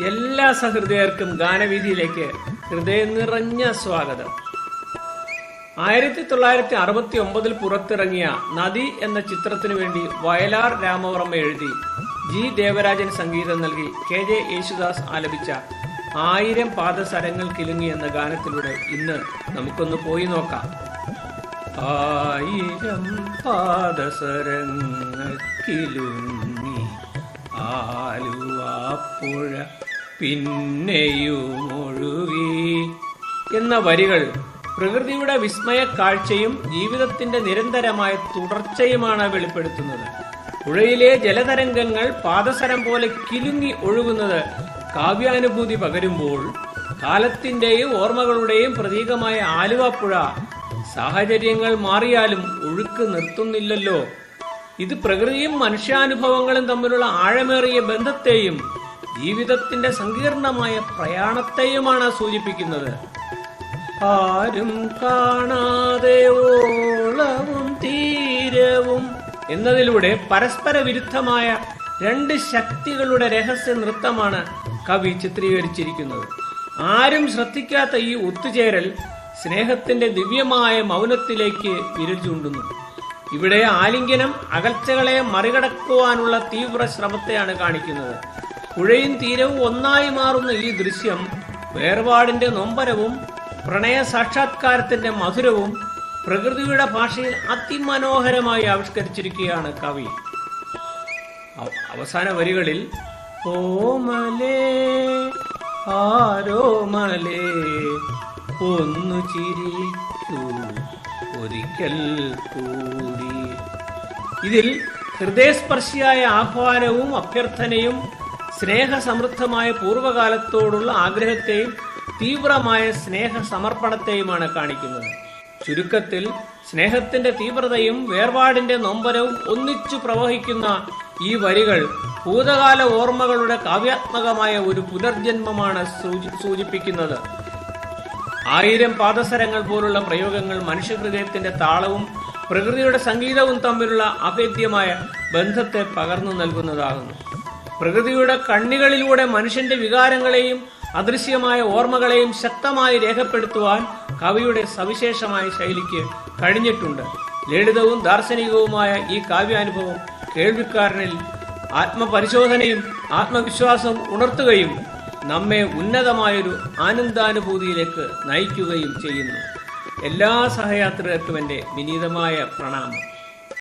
എല്ലാ സഹൃദയർക്കും ഗാനവീതിയിലേക്ക് ഹൃദയം നിറഞ്ഞ സ്വാഗതം. 1969 പുറത്തിറങ്ങിയ നദി എന്ന ചിത്രത്തിനു വേണ്ടി വയലാർ രാമവർമ്മ എഴുതി ജി ദേവരാജൻ സംഗീതം നൽകി KJ യേശുദാസ് ആലപിച്ച 1000 പാദസരങ്ങൾ കിലുങ്ങി എന്ന ഗാനത്തിലൂടെ ഇന്ന് നമുക്കൊന്ന് പോയി നോക്കാം. 1000 പാദസരങ്ങൾ കിലുങ്ങി ആലുവാപ്പുഴ പിന്നെയും ഒഴുകി എന്ന വരികൾ പ്രകൃതിയുടെ വിസ്മയ കാഴ്ചയും ജീവിതത്തിന്റെ നിരന്തരമായ തുടർച്ചയുമാണ് വെളിപ്പെടുത്തുന്നത്. പുഴയിലെ ജലതരംഗങ്ങൾ പാദസരം പോലെ കിലുങ്ങി ഒഴുകുന്നത് കാവ്യാനുഭൂതി പകരുമ്പോൾ കാലത്തിന്റെയും ഓർമ്മകളുടെയും പ്രതീകമായ ആലുവാപ്പുഴ സാഹചര്യങ്ങൾ മാറിയാലും ഒഴുക്ക് നിർത്തുന്നില്ലല്ലോ. ഇത് പ്രകൃതിയും മനുഷ്യാനുഭവങ്ങളും തമ്മിലുള്ള ആഴമേറിയ ബന്ധത്തെയും ജീവിതത്തിന്റെ സങ്കീർണമായ പ്രയാണത്തെയുമാണ് സൂചിപ്പിക്കുന്നത്. ആരും കാണാതെ ഓളവും തീരവും എന്നതിലൂടെ പരസ്പര വിരുദ്ധമായ രണ്ട് ശക്തികളുടെ രഹസ്യ നൃത്തമാണ് കവി ചിത്രീകരിച്ചിരിക്കുന്നത്. ആരും ശ്രദ്ധിക്കാത്ത ഈ ഒത്തുചേരൽ സ്നേഹത്തിന്റെ ദിവ്യമായ മൗനത്തിലേക്ക് വിരൽ ചൂണ്ടുന്നു. ഇവിടെ ആലിംഗനം അകൽച്ചകളെ മറികടക്കുവാനുള്ള തീവ്ര ശ്രമത്തെയാണ് കാണിക്കുന്നത്. പുഴയും തീരവും ഒന്നായി മാറുന്ന ഈ ദൃശ്യം വേർപാടിന്റെ നൊമ്പരവും പ്രണയ സാക്ഷാത്കാരത്തിന്റെ മധുരവും പ്രകൃതിയുടെ ഭാഷയിൽ അതിമനോഹരമായി ആവിഷ്കരിച്ചിരിക്കുകയാണ് കവി. അവസാന വരികളിൽ ഓമലേ ആരോമലേ ഒന്നു ചിരിക്കൂ ഒരിക്കൽ കൂടി, ഇതിൽ ഹൃദയസ്പർശിയായ ആഹ്വാനവും അഭ്യർത്ഥനയും സ്നേഹസമൃദ്ധമായ പൂർവ്വകാലത്തോടുള്ള ആഗ്രഹത്തെയും തീവ്രമായ സ്നേഹ സമർപ്പണത്തെയുമാണ് കാണിക്കുന്നത്. ചുരുക്കത്തിൽ സ്നേഹത്തിന്റെ തീവ്രതയും വേർപാടിന്റെ നൊമ്പരവും ഒന്നിച്ചു പ്രവഹിക്കുന്ന ഈ വരികൾ ഭൂതകാല ഓർമ്മകളുടെ കാവ്യാത്മകമായ ഒരു പുനർജന്മമാണ് സൂചിപ്പിക്കുന്നത്. 1000 പാദസരങ്ങൾ പോലുള്ള പ്രയോഗങ്ങൾ മനുഷ്യഹൃദയത്തിന്റെ താളവും പ്രകൃതിയുടെ സംഗീതവും തമ്മിലുള്ള അഭേദ്യമായ ബന്ധത്തെ പകർന്നു നൽകുന്നതാകുന്നു. പ്രകൃതിയുടെ കണ്ണികളിലൂടെ മനുഷ്യന്റെ വികാരങ്ങളെയും അദൃശ്യമായ ഓർമ്മകളെയും ശക്തമായി രേഖപ്പെടുത്തുവാൻ കവിയുടെ സവിശേഷമായ ശൈലിക്ക് കഴിഞ്ഞിട്ടുണ്ട്. ലളിതവും ദാർശനികവുമായ ഈ കാവ്യാനുഭവം കേൾവിക്കാരനിൽ ആത്മപരിശോധനയും ആത്മവിശ്വാസവും ഉണർത്തുകയും നമ്മെ ഉന്നതമായൊരു ആനന്ദാനുഭൂതിയിലേക്ക് നയിക്കുകയും ചെയ്യുന്നു. എല്ലാ സഹയാത്രികർക്കും എൻ്റെ വിനീതമായ പ്രണാമം.